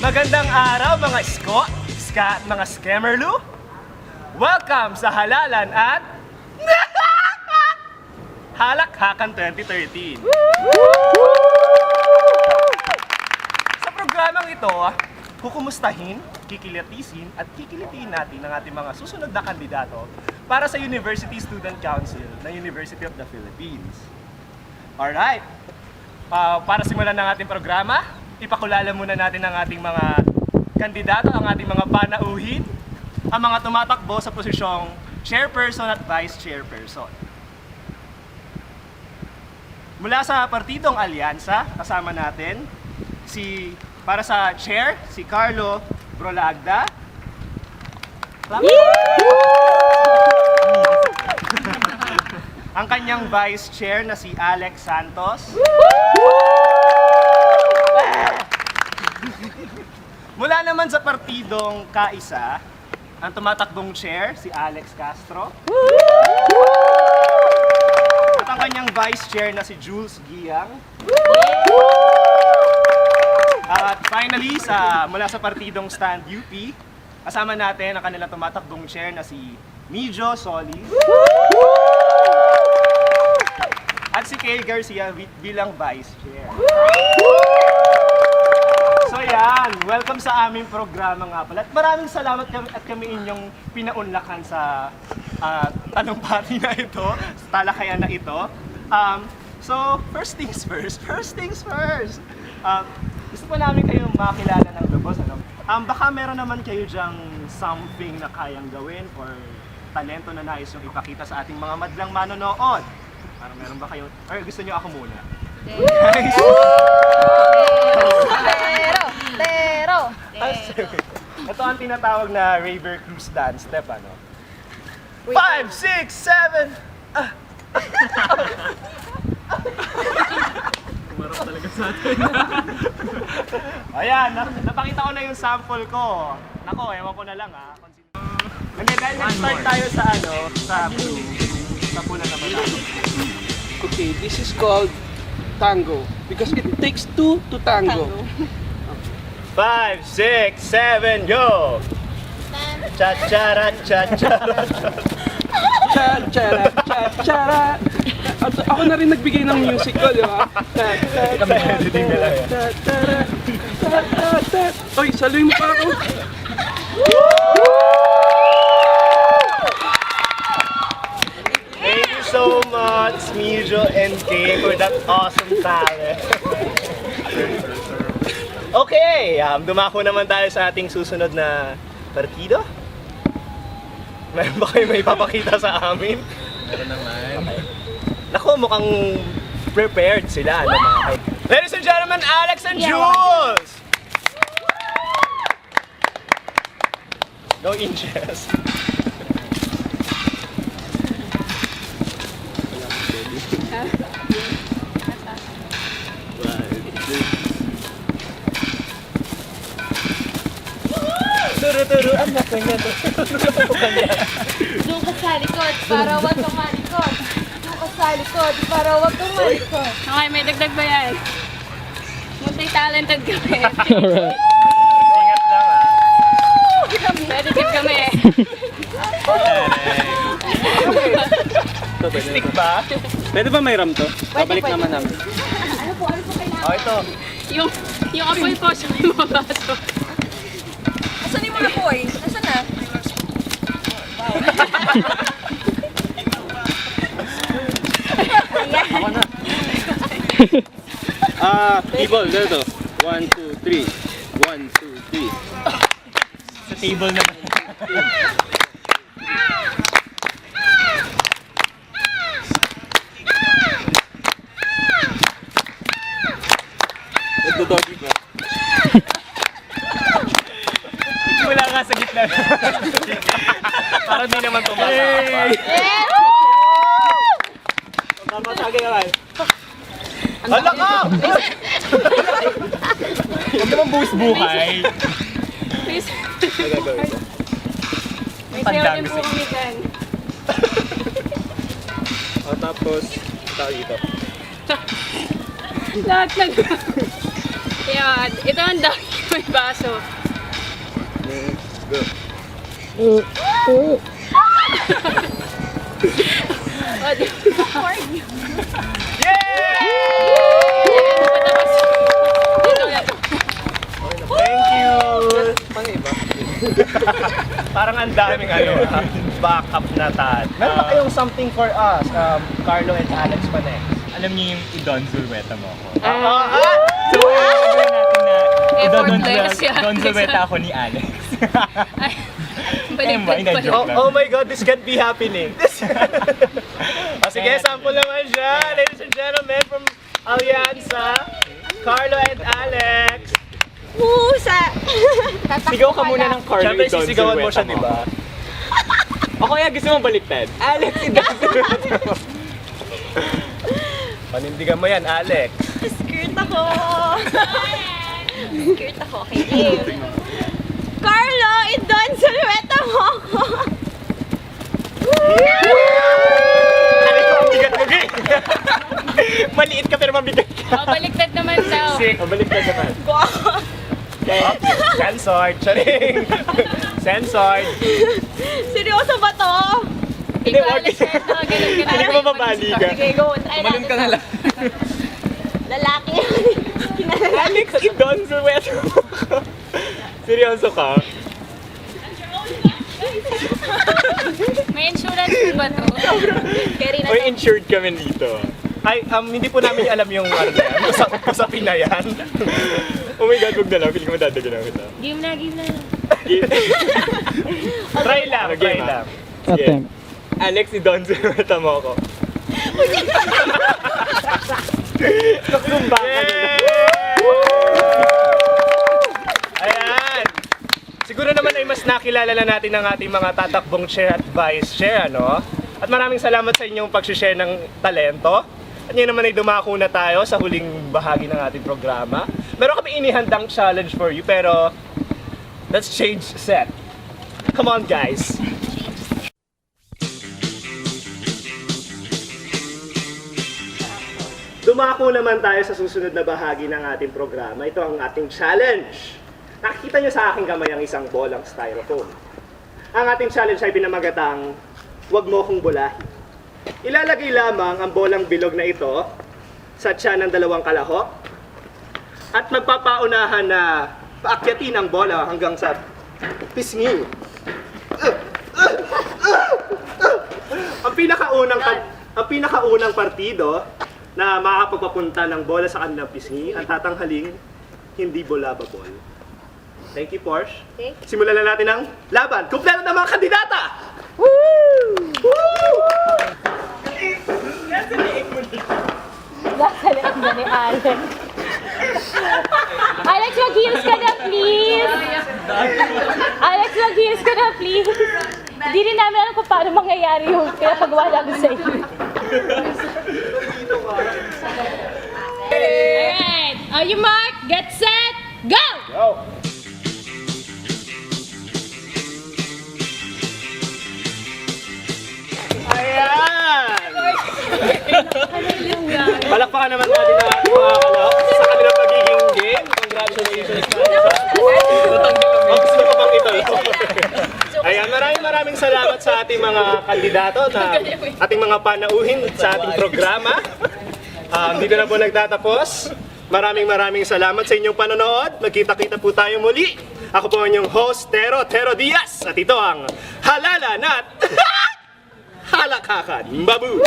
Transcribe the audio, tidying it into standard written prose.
Magandang araw mga isko, iska at mga scammerlu. Welcome sa Halalan at Halakhakan 2013. Sa programang ito, kukumustahin, kikilatisin at kikilitiin natin ang ating mga susunod na kandidato para sa University Student Council ng University of the Philippines. Alright, para simulan ng ating programa, ipakulala muna natin ang ating mga kandidato, ang ating mga panauhin, ang mga tumatakbo sa posisyong chairperson at vice chairperson. Mula sa Partidong Alyansa, kasama natin para sa chair, si Carlo Brolagda. Ang kanyang vice chair na si Alex Santos. Mula naman sa Partidong Kaisa, ang tumatakbong chair, si Alex Castro. At ang kanyang vice chair na si Jules Giang. At finally, mula sa Partidong Stand UP, kasama natin ang kanilang tumatakbong chair na si Mijo Solis. At si Kay Garcia bilang vice chair. So yan, welcome sa aming programa nga pala. At maraming salamat at kami inyong pinaunlakan sa talumpati na ito, sa talakayan na ito. So, first things first. Gusto pa namin kayong makilala ng lubos. Baka meron naman kayo dyang something na kayang gawin or talento na nais yung ipakita sa ating mga madlang manonood. Parang meron ba kayo? Or gusto nyo ako muna? Guys! Pero! Ito ang tinatawag na Raver Cruise Dance step, ano? 5, 6, 7! Kumarap talaga sa atin. Ayan, napakita ko na yung sample ko. Nako, ewan ko na lang ha. Hindi, dahil nag-start tayo sa pula naman natin. Okay, this is called tango because it takes two to tango. 5, 6, 7, go! Cha-chara, cha-chara, Cha-chara, cha-chara. At ako na rin nagbigay ng music ko, di ba? editing na lang yan. Oy, saluhin mo pa ako. Thank you so much, Mijo and Kay, for that awesome talent. Okay, dumako naman tayo sa ating susunod na partido. Meron ba kayo may papakita sa amin? Meron naman. Okay. Naku, mukhang prepared sila. Ano, mga Ladies and gentlemen, Alex and Jules! Go inches. Turo-turuan na kanya. Doon ka sa likod para wag kang malikod. Doon ka sa likod para wag kang malikod. Okay, may dagdag ba yan? Multi-talented kami. Alright. Ingat lang Pwede din kami eh. Stick ba? Pwede ba may ram to? Babalik naman namin. Ano po kailangan? Oh, ito. Yung apoy po siya may mga baso. Asan yung mga boy? Nasaan na? Table, dito. 1, 2, 3. 1, 2, 3. Sa table naman. Ito doggy ko. Wala nga sa gitna. Parang di naman tumasa. Tama sa akin naman. Hala ka! Huwag naman buwis buhay. Please. Nagagawin ko. May sayo din po kami dyan. O tapos, tao dito. Lahat nag... Yan. Ito ang dog. may baso. O, di ba? Ito na to. Thank you! Parang ang daming backup na tan. Meron ba kayong something for us? Carlo and Alex pa next. Alam niyo yung Idon Zulweta mo ako. So, Gagawin natin na Effortless yan. Idon Zulweta ako ni Alex. Ay, baliktad joke pala. lang. oh my God, this can't be happening. Sige, sample naman siya. Ladies and gentlemen, from Alianza, Carlo and Alex. Pusa! Sigaw ka muna ng Carlo Siyempre, Idon sisigawan mo Zulweta siya, di ba? O kaya gusto mo baliktad? Alex Idon Zulweta mo. Panindigan mo yan, Alex. Skirt ako! Skirt ako, okay, game. Carlo, Idon, Silhouette mo ako! Ano ko, ang bigat mo, Gay? Maliit ka pero mabigat ka. O, baliktad naman daw. O, baliktad naman. Censored, charing. Censored. Seryoso ba to? Ikaw, Alex, ito. Ganun ka na. Hindi ko mababali ka. Sige, go. Try Malun ka na lang. Lalaki. Alex Idon Zulweta mo ako. Seryoso ka? May insurance po ba to? Carry na Or to. insured kami dito? Ay, hindi po namin alam yung ano na yan. Usapin na yan. Oh my God, wag na lang. Feeling ko madadagyan kita. Game na, game na. Try lang, try Game, lang. Sige. Alex Idon Zulweta mo ako. Nakumba ka na lang. Ayan! Siguro naman ay mas nakilala na natin ang ating mga tatakbong chair at vice chair, ano? At maraming salamat sa inyong pag-share ng talento. At ngayon naman ay dumako na tayo sa huling bahagi ng ating programa. Meron kami inihandang challenge for you, pero let's change set. Come on, guys! Dumako naman tayo sa susunod na bahagi ng ating programa. Ito ang ating challenge. Nakikita nyo sa aking kamay ang isang bolang styrofoam. Ang ating challenge ay pinamagatang, "Huwag mo kong bulahin." Ilalagay lamang ang bolang bilog na ito sa tiyan ng dalawang kalahok at magpapaunahan na paakyatin ang bola hanggang sa pisngi. Ang pinakaunang partido na makakapagpapunta ng bola sa kanilang pisngi ang tatanghaling hindi bolababol. Thank you, Porsche. Thank Simulan na natin ang laban. Kumpleto ng mga kandidata! Nasa leeg na ni Alex. Alex, mag-heels ka na, please! Alex, mag-heels ka na, please! Hindi rin namin alam kung paano mangyayari yung pinapagawa namin sa iyo. Alright. Are you mark? Get set, go! Go! Ayan! Palakpakan naman natin ang ating mga kalahok sa kanilang pagiging game. Congratulations! Gusto ko bang ito? Ayan, maraming salamat sa ating mga kandidato na ating mga panauhin sa ating programa. Dito na po nagtatapos. Maraming salamat sa inyong panonood. Magkita-kita po tayo muli. Ako po ang inyong host, Tero Diaz. At ito ang Halalan at Halakakan Babu!